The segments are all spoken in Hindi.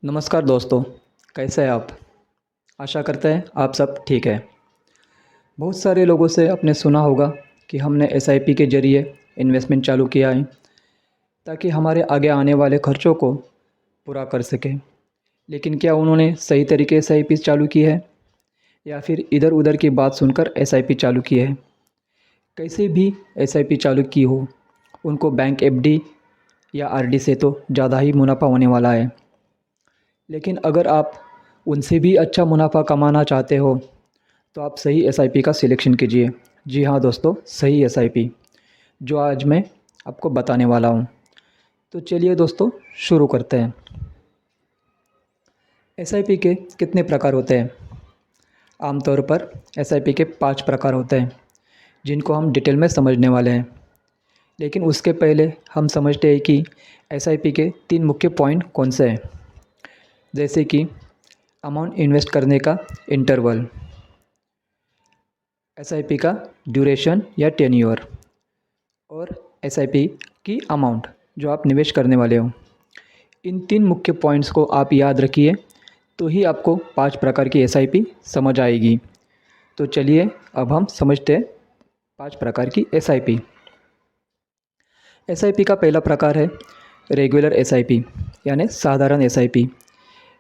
नमस्कार दोस्तों। कैसे हैं आप? आशा करते हैं आप सब ठीक है। बहुत सारे लोगों से आपने सुना होगा कि हमने एसआईपी के ज़रिए इन्वेस्टमेंट चालू किया है ताकि हमारे आगे आने वाले खर्चों को पूरा कर सकें। लेकिन क्या उन्होंने सही तरीके से एसआईपी चालू की है या फिर इधर-उधर की बात सुनकर एसआईपी चालू की है? कैसे भी एसआईपी चालू की हो, उनको बैंक एफडी या आरडी से तो ज़्यादा ही मुनाफ़ा होने वाला है। लेकिन अगर आप उनसे भी अच्छा मुनाफ़ा कमाना चाहते हो तो आप सही एसआईपी का सिलेक्शन कीजिए। जी हाँ दोस्तों, सही एसआईपी जो आज मैं आपको बताने वाला हूँ। तो चलिए दोस्तों, शुरू करते हैं। एसआईपी के कितने प्रकार होते हैं? आमतौर पर एसआईपी के 5 प्रकार होते हैं जिनको हम डिटेल में समझने वाले हैं। लेकिन उसके पहले हम समझते हैं कि एसआईपी के 3 मुख्य पॉइंट कौन से हैं। जैसे कि अमाउंट इन्वेस्ट करने का इंटरवल, एसआईपी का ड्यूरेशन या टेन्योर और एसआईपी की अमाउंट जो आप निवेश करने वाले हो। इन 3 मुख्य पॉइंट्स को आप याद रखिए तो ही आपको 5 प्रकार की एसआईपी समझ आएगी। तो चलिए अब हम समझते हैं 5 प्रकार की एसआईपी। एसआईपी का पहला प्रकार है रेगुलर एसआईपी यानी साधारण एसआईपी।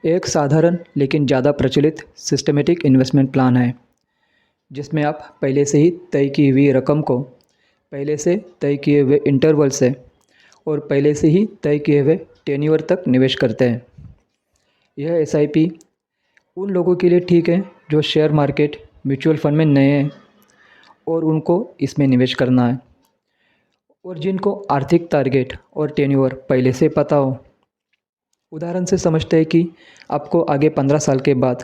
एक साधारण लेकिन ज़्यादा प्रचलित सिस्टमेटिक इन्वेस्टमेंट प्लान है जिसमें आप पहले से ही तय की हुई रकम को पहले से तय किए हुए इंटरवल से और पहले से ही तय किए हुए टेन्योर तक निवेश करते हैं। यह एसआईपी उन लोगों के लिए ठीक है जो शेयर मार्केट, म्यूचुअल फंड में नए हैं और उनको इसमें निवेश करना है, और जिनको आर्थिक टारगेट और टेन्योर पहले से पता हो। उदाहरण से समझते हैं कि आपको आगे 15 साल के बाद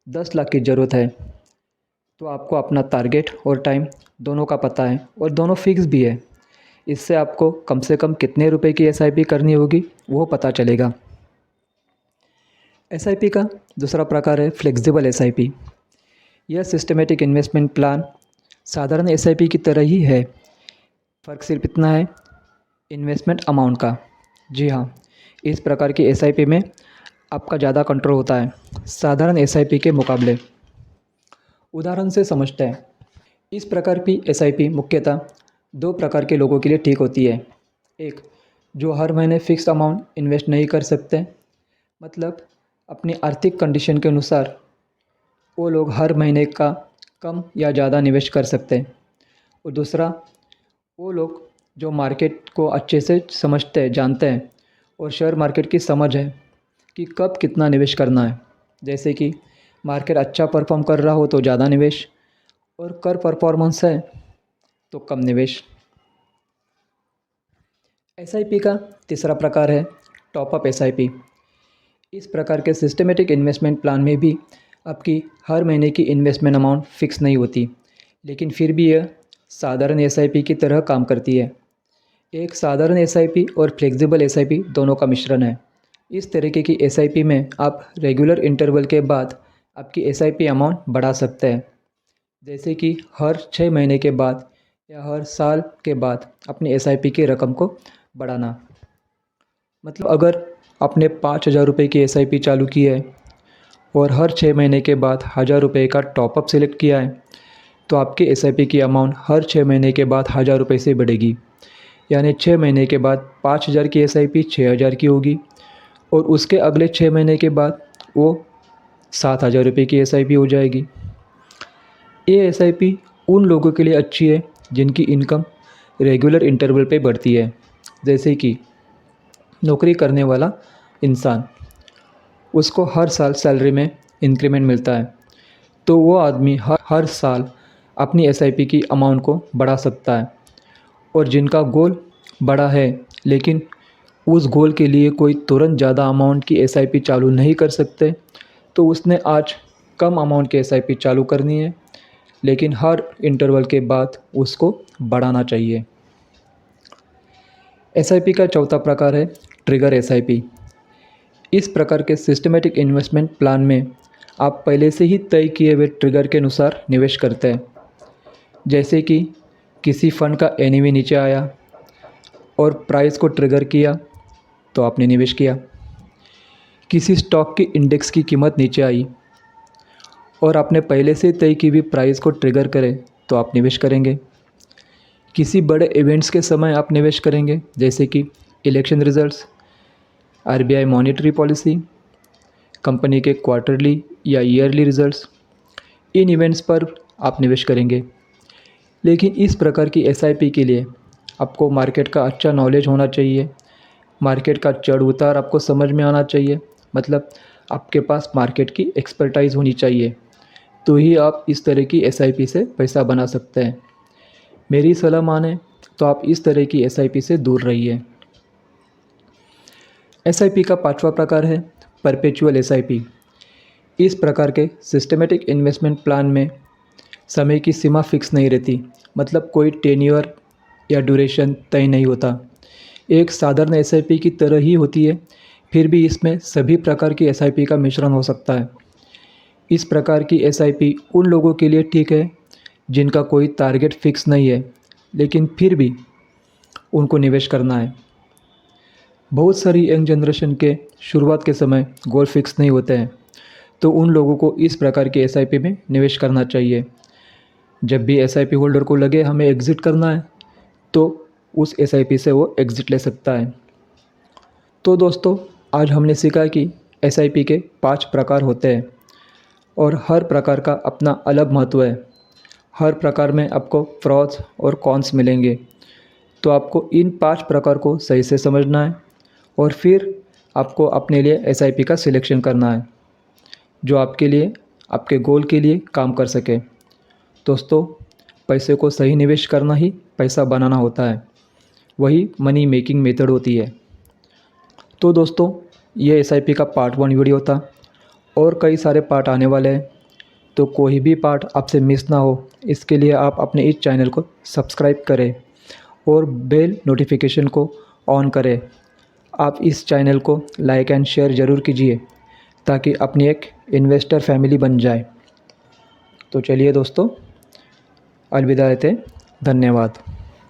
10 लाख की ज़रूरत है, तो आपको अपना टारगेट और टाइम दोनों का पता है और दोनों फिक्स भी है। इससे आपको कम से कम कितने रुपए की एसआईपी करनी होगी वो पता चलेगा। एसआईपी का दूसरा प्रकार है फ्लेक्सिबल एसआईपी। यह सिस्टमेटिक इन्वेस्टमेंट प्लान साधारण एसआईपी की तरह ही है। फ़र्क सिर्फ इतना है इन्वेस्टमेंट अमाउंट का। जी हाँ, इस प्रकार की एसआईपी में आपका ज़्यादा कंट्रोल होता है साधारण एसआईपी के मुकाबले। उदाहरण से समझते हैं। इस प्रकार की एसआईपी मुख्यतः 2 प्रकार के लोगों के लिए ठीक होती है। एक, जो हर महीने फ़िक्स्ड अमाउंट इन्वेस्ट नहीं कर सकते, मतलब अपनी आर्थिक कंडीशन के अनुसार वो लोग हर महीने का कम या ज़्यादा निवेश कर सकते हैं। और दूसरा, वो लोग जो मार्केट को अच्छे से समझते हैं, जानते हैं और शेयर मार्केट की समझ है कि कब कितना निवेश करना है। जैसे कि मार्केट अच्छा परफॉर्म कर रहा हो तो ज़्यादा निवेश और कर परफॉर्मेंस है तो कम निवेश। एसआईपी का तीसरा प्रकार है टॉपअप एसआईपी। इस प्रकार के सिस्टमेटिक इन्वेस्टमेंट प्लान में भी आपकी हर महीने की इन्वेस्टमेंट अमाउंट फ़िक्स नहीं होती, लेकिन फिर भी यह साधारण एसआईपी की तरह काम करती है। एक साधारण एसआईपी और फ्लेक्सिबल एसआईपी दोनों का मिश्रण है। इस तरीके की एसआईपी में आप रेगुलर इंटरवल के बाद आपकी एसआईपी अमाउंट बढ़ा सकते हैं। जैसे कि हर 6 महीने के बाद या हर साल के बाद अपनी एसआईपी की रकम को बढ़ाना। मतलब अगर आपने 5,000 रुपये की एसआईपी चालू की है और हर 6 महीने के बाद 1,000 रुपये का टॉपअप सेलेक्ट किया है, तो आपकी एसआईपी की अमाउंट हर 6 महीने के बाद 1,000 रुपये से बढ़ेगी। यानी 6 महीने के बाद 5,000 की एसआईपी 6,000 की होगी और उसके अगले 6 महीने के बाद वो 7,000 रुपये की एसआईपी हो जाएगी। ये एसआईपी उन लोगों के लिए अच्छी है जिनकी इनकम रेगुलर इंटरवल पे बढ़ती है। जैसे कि नौकरी करने वाला इंसान, उसको हर साल सैलरी में इंक्रीमेंट मिलता है, तो वो आदमी हर हर साल अपनी एसआईपी की अमाउंट को बढ़ा सकता है। और जिनका गोल बड़ा है लेकिन उस गोल के लिए कोई तुरंत ज़्यादा अमाउंट की एसआईपी चालू नहीं कर सकते, तो उसने आज कम अमाउंट की एसआईपी चालू करनी है, लेकिन हर इंटरवल के बाद उसको बढ़ाना चाहिए। एसआईपी का चौथा प्रकार है ट्रिगर एसआईपी। इस प्रकार के सिस्टमेटिक इन्वेस्टमेंट प्लान में आप पहले से ही तय किए हुए ट्रिगर के अनुसार निवेश करते हैं। जैसे कि किसी फ़ंड का एनएवी नीचे आया और प्राइस को ट्रिगर किया तो आपने निवेश किया। किसी स्टॉक की इंडेक्स की कीमत नीचे आई और आपने पहले से तय की हुई प्राइस को ट्रिगर करे तो आप निवेश करेंगे। किसी बड़े इवेंट्स के समय आप निवेश करेंगे, जैसे कि election results, RBI monetary policy, company के क्वार्टरली या ईयरली रिजल्ट्स। इन इवेंट्स पर आप निवेश करेंगे। लेकिन इस प्रकार की एसआईपी के लिए आपको मार्केट का अच्छा नॉलेज होना चाहिए, मार्केट का चढ़ उतार आपको समझ में आना चाहिए, मतलब आपके पास मार्केट की एक्सपर्टाइज होनी चाहिए, तो ही आप इस तरह की एसआईपी से पैसा बना सकते हैं। मेरी सलाह माने तो आप इस तरह की एसआईपी से दूर रहिए। एसआईपी का पांचवा प्रकार है परपेचुअल एसआईपी। इस प्रकार के सिस्टमेटिक इन्वेस्टमेंट प्लान में समय की सीमा फिक्स नहीं रहती, मतलब कोई टेन्योर या ड्यूरेशन तय नहीं होता। एक साधारण एसआईपी की तरह ही होती है, फिर भी इसमें सभी प्रकार की एसआईपी का मिश्रण हो सकता है। इस प्रकार की एसआईपी उन लोगों के लिए ठीक है जिनका कोई टारगेट फिक्स नहीं है, लेकिन फिर भी उनको निवेश करना है। बहुत सारी यंग जनरेशन के शुरुआत के समय गोल फिक्स नहीं होते हैं, तो उन लोगों को इस प्रकार की एसआईपी में निवेश करना चाहिए। जब भी एसआईपी होल्डर को लगे हमें एग्ज़िट करना है, तो उस एसआईपी से वो एग्ज़िट ले सकता है। तो दोस्तों, आज हमने सीखा कि एसआईपी के 5 प्रकार होते हैं और हर प्रकार का अपना अलग महत्व है। हर प्रकार में आपको प्रोस और कॉन्स मिलेंगे, तो आपको इन 5 प्रकार को सही से समझना है और फिर आपको अपने लिए एसआईपी का सिलेक्शन करना है जो आपके लिए, आपके गोल के लिए काम कर सके। दोस्तों, पैसे को सही निवेश करना ही पैसा बनाना होता है, वही मनी मेकिंग मेथड होती है। तो दोस्तों, ये एसआईपी का पार्ट 1 वीडियो था और कई सारे पार्ट आने वाले हैं, तो कोई भी पार्ट आपसे मिस ना हो इसके लिए आप अपने इस चैनल को सब्सक्राइब करें और बेल नोटिफिकेशन को ऑन करें। आप इस चैनल को लाइक एंड शेयर ज़रूर कीजिए ताकि अपनी एक इन्वेस्टर फैमिली बन जाए। तो चलिए दोस्तों, अलविदा लेते हैं। धन्यवाद।